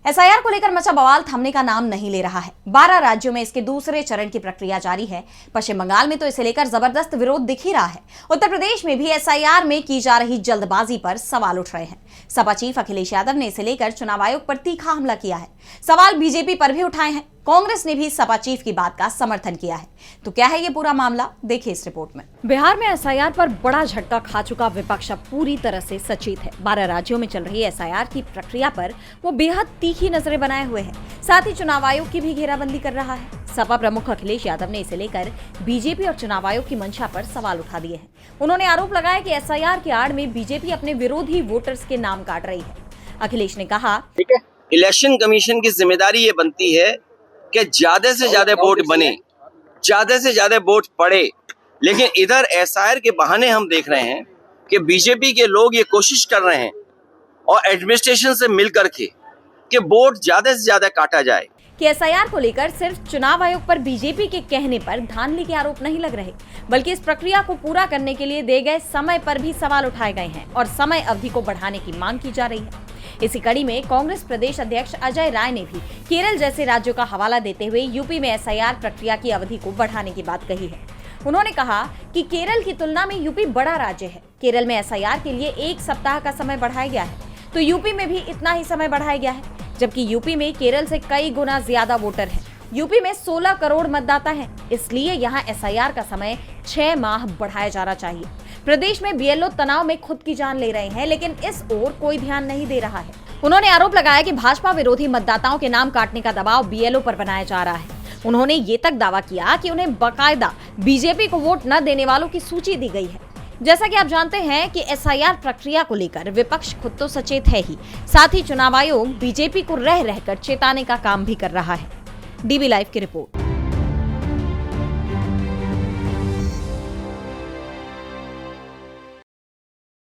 SIR को लेकर मचा बवाल थमने का नाम नहीं ले रहा है। 12 राज्यों में इसके दूसरे चरण की प्रक्रिया जारी है। पश्चिम बंगाल में तो इसे लेकर जबरदस्त विरोध दिख ही रहा है। उत्तर प्रदेश में भी एसआईआर में की जा रही जल्दबाजी पर सवाल उठ रहे हैं। सपा चीफ अखिलेश यादव ने इसे लेकर चुनाव आयोग पर तीखा हमला किया है। सवाल बीजेपी पर भी उठाए हैं। कांग्रेस ने भी सपा चीफ की बात का समर्थन किया है। तो क्या है ये पूरा मामला, देखिए इस रिपोर्ट में। बिहार में एसआईआर पर बड़ा झटका खा चुका विपक्ष अब पूरी तरह से सचेत है। 12 राज्यों में चल रही एसआईआर की प्रक्रिया पर वो बेहद तीखी नजरें बनाए हुए है। साथ ही चुनाव आयोग की भी घेराबंदी कर रहा है। सपा प्रमुख अखिलेश यादव ने इसे लेकर बीजेपी और चुनाव आयोग की मंशा पर सवाल उठा दिए हैं। उन्होंने आरोप लगाया कि एसआईआर की आड़ में बीजेपी अपने विरोधी वोटर्स के नाम काट रही है। अखिलेश ने कहा, ठीक है, इलेक्शन कमीशन की जिम्मेदारी ये बनती है कि ज्यादा से ज्यादा वोट बने, ज्यादा से ज्यादा वोट पड़े। लेकिन इधर एसआईआर के बहाने हम देख रहे हैं कि बीजेपी के लोग ये कोशिश कर रहे हैं और एडमिनिस्ट्रेशन से मिल करके कि वोट ज्यादा से ज्यादा काटा जाए। कि एसआईआर को लेकर सिर्फ चुनाव आयोग पर बीजेपी के कहने पर धांधली के आरोप नहीं लग रहे, बल्कि इस प्रक्रिया को पूरा करने के लिए दिए गए समय पर भी सवाल उठाए गए हैं और समय अवधि को बढ़ाने की मांग की जा रही है। इसी कड़ी में कांग्रेस प्रदेश अध्यक्ष अजय राय ने भी केरल जैसे राज्यों का हवाला देते हुए यूपी में एसआईआर प्रक्रिया की अवधि को बढ़ाने की बात कही है। उन्होंने कहा कि केरल की तुलना में यूपी बड़ा राज्य है। केरल में एसआईआर के लिए 1 सप्ताह का समय बढ़ाया गया है, तो यूपी में भी इतना ही समय बढ़ाया गया है, जबकि यूपी में केरल से कई गुना ज्यादा वोटर हैं। यूपी में 16 करोड़ मतदाता हैं, इसलिए यहाँ एसआईआर का समय 6 माह बढ़ाया जाना चाहिए। प्रदेश में बीएलओ तनाव में खुद की जान ले रहे हैं, लेकिन इस ओर कोई ध्यान नहीं दे रहा है। उन्होंने आरोप लगाया कि भाजपा विरोधी मतदाताओं के नाम काटने का दबाव बीएलओ पर बनाया जा रहा है। उन्होंने ये तक दावा किया कि उन्हें बकायदा बीजेपी को वोट न देने वालों की सूची दी गई है। जैसा कि आप जानते हैं कि एसआईआर प्रक्रिया को लेकर विपक्ष खुद तो सचेत है ही, साथ ही चुनाव आयोग बीजेपी को रह रहकर चेताने का काम भी कर रहा है। डीबी लाइव की रिपोर्ट।